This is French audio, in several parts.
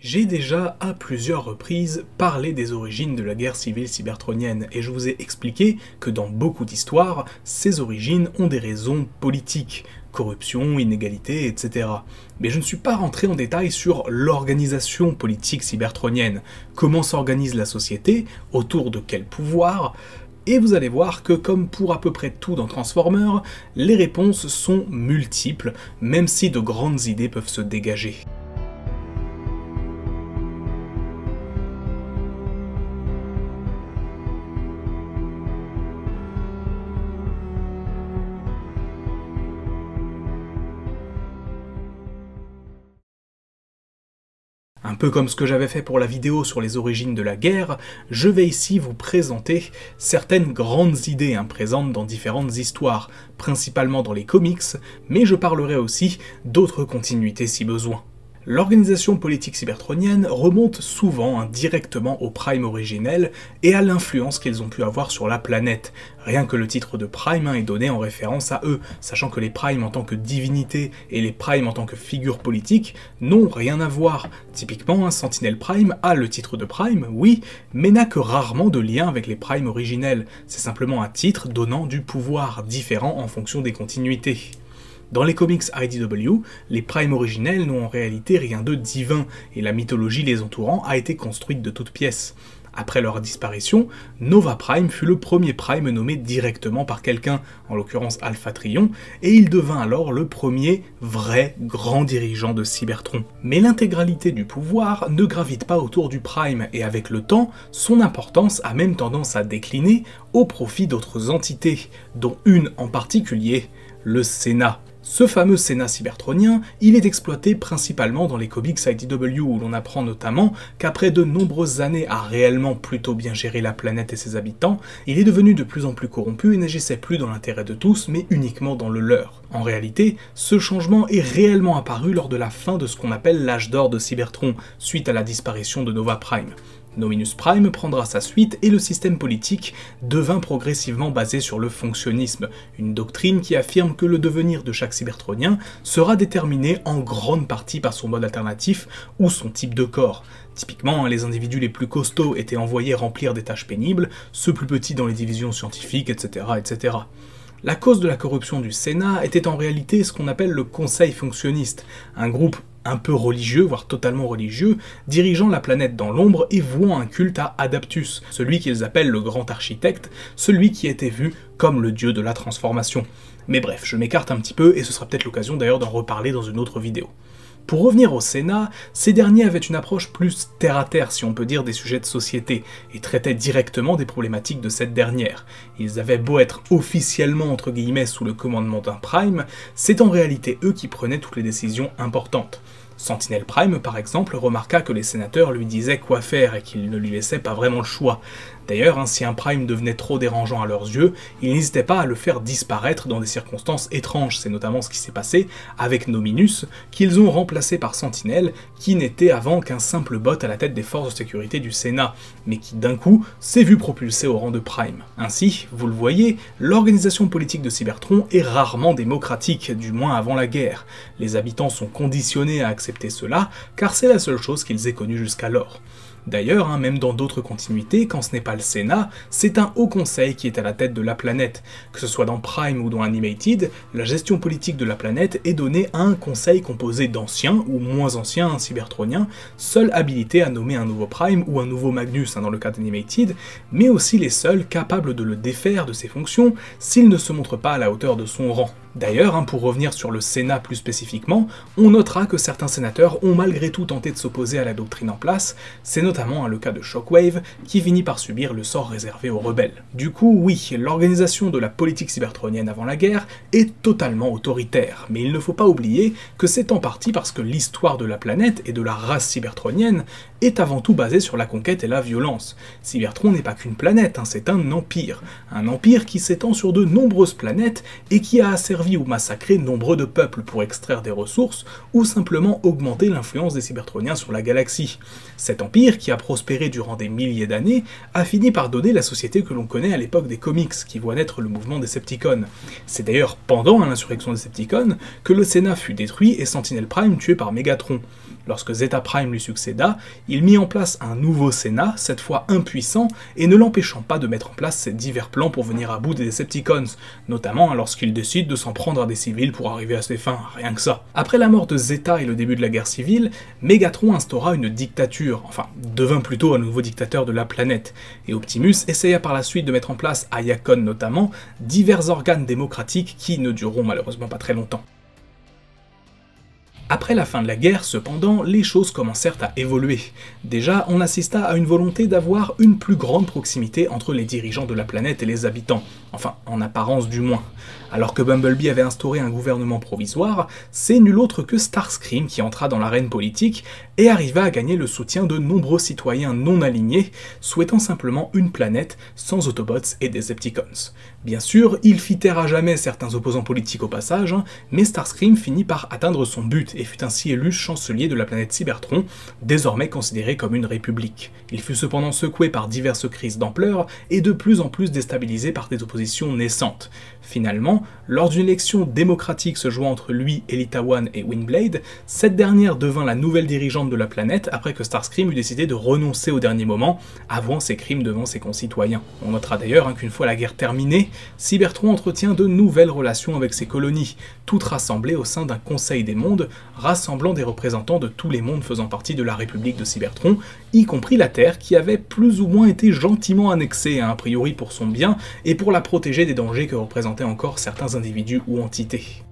J'ai déjà à plusieurs reprises parlé des origines de la guerre civile cybertronienne et je vous ai expliqué que dans beaucoup d'histoires, ces origines ont des raisons politiques, corruption, inégalité, etc. Mais je ne suis pas rentré en détail sur l'organisation politique cybertronienne, comment s'organise la société, autour de quel pouvoir, et vous allez voir que comme pour à peu près tout dans Transformers, les réponses sont multiples, même si de grandes idées peuvent se dégager. Un peu comme ce que j'avais fait pour la vidéo sur les origines de la guerre, je vais ici vous présenter certaines grandes idées présentes dans différentes histoires, principalement dans les comics, mais je parlerai aussi d'autres continuités si besoin. L'organisation politique cybertronienne remonte souvent directement aux Primes originels et à l'influence qu'ils ont pu avoir sur la planète. Rien que le titre de Prime est donné en référence à eux, sachant que les Primes en tant que divinités et les Primes en tant que figures politiques n'ont rien à voir. Typiquement, Sentinel Prime a le titre de Prime, oui, mais n'a que rarement de lien avec les Primes originels. C'est simplement un titre donnant du pouvoir, différent en fonction des continuités. Dans les comics IDW, les Primes originels n'ont en réalité rien de divin, et la mythologie les entourant a été construite de toutes pièces. Après leur disparition, Nova Prime fut le premier Prime nommé directement par quelqu'un, en l'occurrence Alpha Trion, et il devint alors le premier vrai grand dirigeant de Cybertron. Mais l'intégralité du pouvoir ne gravite pas autour du Prime, et avec le temps, son importance a même tendance à décliner au profit d'autres entités, dont une en particulier, le Sénat. Ce fameux Sénat cybertronien, il est exploité principalement dans les comics IDW où l'on apprend notamment qu'après de nombreuses années à réellement plutôt bien gérer la planète et ses habitants, il est devenu de plus en plus corrompu et n'agissait plus dans l'intérêt de tous mais uniquement dans le leur. En réalité, ce changement est réellement apparu lors de la fin de ce qu'on appelle l'âge d'or de Cybertron, suite à la disparition de Nova Prime. Nominus Prime prendra sa suite et le système politique devint progressivement basé sur le fonctionnisme, une doctrine qui affirme que le devenir de chaque cybertronien sera déterminé en grande partie par son mode alternatif ou son type de corps. Typiquement, les individus les plus costauds étaient envoyés remplir des tâches pénibles, ceux plus petits dans les divisions scientifiques, etc., etc. La cause de la corruption du Sénat était en réalité ce qu'on appelle le Conseil fonctionniste, un groupe un peu religieux, voire totalement religieux, dirigeant la planète dans l'ombre et vouant un culte à Adaptus, celui qu'ils appellent le grand architecte, celui qui était vu comme le dieu de la transformation. Mais bref, je m'écarte un petit peu et ce sera peut-être l'occasion d'ailleurs d'en reparler dans une autre vidéo. Pour revenir au Sénat, ces derniers avaient une approche plus terre-à-terre, si on peut dire, des sujets de société, et traitaient directement des problématiques de cette dernière. Ils avaient beau être officiellement, entre guillemets, sous le commandement d'un Prime, c'est en réalité eux qui prenaient toutes les décisions importantes. Sentinel Prime, par exemple, remarqua que les sénateurs lui disaient quoi faire et qu'ils ne lui laissaient pas vraiment le choix. D'ailleurs, si un Prime devenait trop dérangeant à leurs yeux, ils n'hésitaient pas à le faire disparaître dans des circonstances étranges. C'est notamment ce qui s'est passé avec Nominus, qu'ils ont remplacé par Sentinel, qui n'était avant qu'un simple bot à la tête des forces de sécurité du Sénat, mais qui d'un coup s'est vu propulsé au rang de Prime. Ainsi, vous le voyez, l'organisation politique de Cybertron est rarement démocratique, du moins avant la guerre. Les habitants sont conditionnés à accepter cela, car c'est la seule chose qu'ils aient connue jusqu'alors. D'ailleurs, même dans d'autres continuités, quand ce n'est pas le Sénat, c'est un haut conseil qui est à la tête de la planète. Que ce soit dans Prime ou dans Animated, la gestion politique de la planète est donnée à un conseil composé d'anciens ou moins anciens cybertroniens, seuls habilités à nommer un nouveau Prime ou un nouveau Magnus dans le cas d'Animated, mais aussi les seuls capables de le défaire de ses fonctions s'il ne se montre pas à la hauteur de son rang. D'ailleurs, pour revenir sur le Sénat plus spécifiquement, on notera que certains sénateurs ont malgré tout tenté de s'opposer à la doctrine en place, c'est notamment le cas de Shockwave, qui finit par subir le sort réservé aux rebelles. Du coup, oui, l'organisation de la politique cybertronienne avant la guerre est totalement autoritaire, mais il ne faut pas oublier que c'est en partie parce que l'histoire de la planète et de la race cybertronienne est avant tout basée sur la conquête et la violence. Cybertron n'est pas qu'une planète, c'est un empire qui s'étend sur de nombreuses planètes et qui a servi ou massacré nombre de peuples pour extraire des ressources ou simplement augmenter l'influence des cybertroniens sur la galaxie. Cet empire, qui a prospéré durant des milliers d'années, a fini par donner la société que l'on connaît à l'époque des comics, qui voit naître le mouvement Decepticon. C'est d'ailleurs pendant l'insurrection Decepticon que le Sénat fut détruit et Sentinel Prime tué par Megatron. Lorsque Zeta Prime lui succéda, il mit en place un nouveau Sénat, cette fois impuissant, et ne l'empêchant pas de mettre en place ses divers plans pour venir à bout des Decepticons, notamment lorsqu'il décide de s'en prendre à des civils pour arriver à ses fins, rien que ça. Après la mort de Zeta et le début de la guerre civile, Megatron instaura une dictature, enfin, devint plutôt un nouveau dictateur de la planète, et Optimus essaya par la suite de mettre en place, à Yakon notamment, divers organes démocratiques qui ne dureront malheureusement pas très longtemps. Après la fin de la guerre, cependant, les choses commencèrent à évoluer. Déjà, on assista à une volonté d'avoir une plus grande proximité entre les dirigeants de la planète et les habitants, enfin, en apparence du moins. Alors que Bumblebee avait instauré un gouvernement provisoire, c'est nul autre que Starscream qui entra dans l'arène politique et arriva à gagner le soutien de nombreux citoyens non alignés, souhaitant simplement une planète sans Autobots et Decepticons. Bien sûr, il fit taire à jamais certains opposants politiques au passage, mais Starscream finit par atteindre son but et fut ainsi élu chancelier de la planète Cybertron, désormais considérée comme une république. Il fut cependant secoué par diverses crises d'ampleur et de plus en plus déstabilisé par des oppositions naissantes. Finalement, lors d'une élection démocratique se jouant entre lui, Elita One et Windblade, cette dernière devint la nouvelle dirigeante de la planète après que Starscream eut décidé de renoncer au dernier moment, avouant ses crimes devant ses concitoyens. On notera d'ailleurs qu'une fois la guerre terminée, Cybertron entretient de nouvelles relations avec ses colonies, toutes rassemblées au sein d'un Conseil des mondes, rassemblant des représentants de tous les mondes faisant partie de la République de Cybertron, y compris la Terre qui avait plus ou moins été gentiment annexée, a priori pour son bien, et pour la protéger des dangers que représentaient encore certains individus ou entités.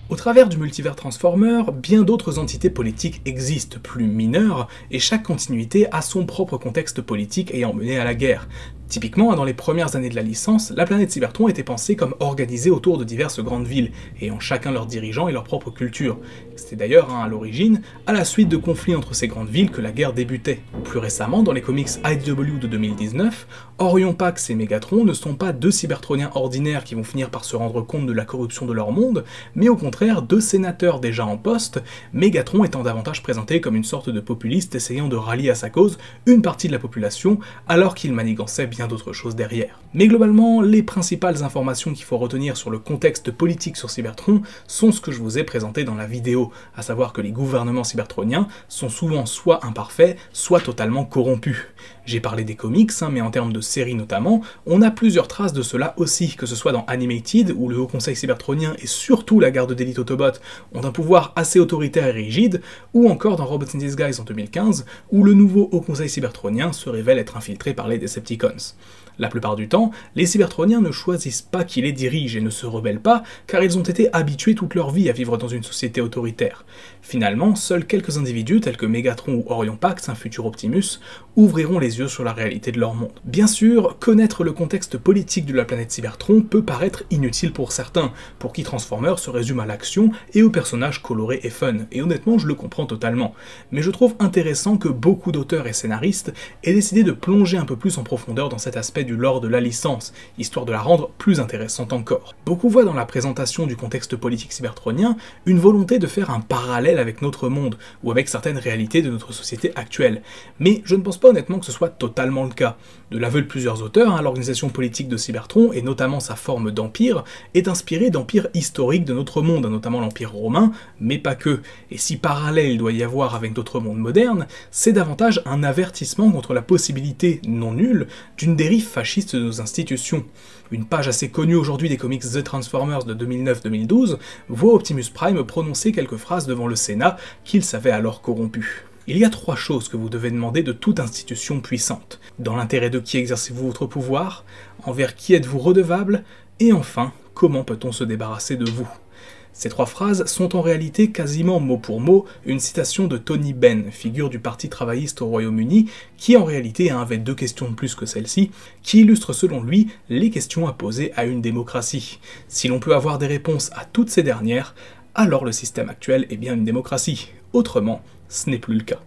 Au travers du multivers Transformer, bien d'autres entités politiques existent, plus mineures, et chaque continuité a son propre contexte politique ayant mené à la guerre. Typiquement, dans les premières années de la licence, la planète Cybertron était pensée comme organisée autour de diverses grandes villes, ayant chacun leurs dirigeants et leur propre culture. C'était d'ailleurs, à l'origine, à la suite de conflits entre ces grandes villes que la guerre débutait. Plus récemment, dans les comics IDW de 2019, Orion Pax et Megatron ne sont pas deux cybertroniens ordinaires qui vont finir par se rendre compte de la corruption de leur monde, mais au contraire deux sénateurs déjà en poste, Megatron étant davantage présenté comme une sorte de populiste essayant de rallier à sa cause une partie de la population, alors qu'il manigançait bien d'autres choses derrière. Mais globalement, les principales informations qu'il faut retenir sur le contexte politique sur Cybertron sont ce que je vous ai présenté dans la vidéo, à savoir que les gouvernements cybertroniens sont souvent soit imparfaits, soit totalement corrompus. J'ai parlé des comics, mais en termes de séries notamment, on a plusieurs traces de cela aussi, que ce soit dans Animated, où le Haut Conseil cybertronien et surtout la garde d'élite Autobot ont un pouvoir assez autoritaire et rigide, ou encore dans Robots in Disguise en 2015, où le nouveau Haut Conseil cybertronien se révèle être infiltré par les Decepticons. La plupart du temps, les cybertroniens ne choisissent pas qui les dirige et ne se rebellent pas, car ils ont été habitués toute leur vie à vivre dans une société autoritaire. Finalement, seuls quelques individus tels que Megatron ou Orion Pax, un futur Optimus, ouvriront les yeux sur la réalité de leur monde. Bien sûr, connaître le contexte politique de la planète Cybertron peut paraître inutile pour certains, pour qui Transformers se résume à l'action et aux personnages colorés et fun, et honnêtement je le comprends totalement. Mais je trouve intéressant que beaucoup d'auteurs et scénaristes aient décidé de plonger un peu plus en profondeur dans cet aspect du lore de la licence, histoire de la rendre plus intéressante encore. Beaucoup voient dans la présentation du contexte politique cybertronien une volonté de faire un parallèle avec notre monde, ou avec certaines réalités de notre société actuelle, mais je ne pense pas honnêtement que ce soit totalement le cas. De l'aveu de plusieurs auteurs, l'organisation politique de Cybertron, et notamment sa forme d'empire, est inspirée d'empires historiques de notre monde, notamment l'empire romain, mais pas que. Et si parallèle il doit y avoir avec d'autres mondes modernes, c'est davantage un avertissement contre la possibilité, non nulle, d'une dérive fasciste de nos institutions. Une page assez connue aujourd'hui des comics The Transformers de 2009-2012 voit Optimus Prime prononcer quelques phrases devant le Sénat qu'il savait alors corrompu. Il y a 3 choses que vous devez demander de toute institution puissante. Dans l'intérêt de qui exercez-vous votre pouvoir? Envers qui êtes-vous redevable? Et enfin, comment peut-on se débarrasser de vous? Ces 3 phrases sont en réalité quasiment mot pour mot une citation de Tony Benn, figure du Parti travailliste au Royaume-Uni, qui en réalité avait 2 questions de plus que celle-ci, qui illustrent selon lui les questions à poser à une démocratie. Si l'on peut avoir des réponses à toutes ces dernières, alors le système actuel est bien une démocratie. Autrement, ce n'est plus le cas.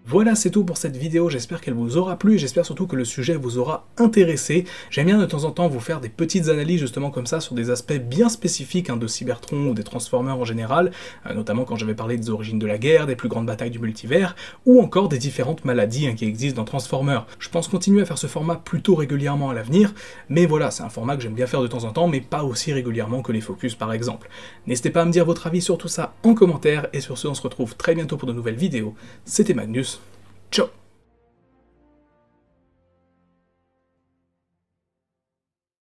Voilà, c'est tout pour cette vidéo, j'espère qu'elle vous aura plu, j'espère surtout que le sujet vous aura intéressé. J'aime bien de temps en temps vous faire des petites analyses justement comme ça sur des aspects bien spécifiques de Cybertron ou des Transformers en général, notamment quand j'avais parlé des origines de la guerre, des plus grandes batailles du multivers, ou encore des différentes maladies qui existent dans Transformers. Je pense continuer à faire ce format plutôt régulièrement à l'avenir, mais voilà, c'est un format que j'aime bien faire de temps en temps, mais pas aussi régulièrement que les Focus par exemple. N'hésitez pas à me dire votre avis sur tout ça en commentaire, et sur ce on se retrouve très bientôt pour de nouvelles vidéos. C'était Magnus. Ciao.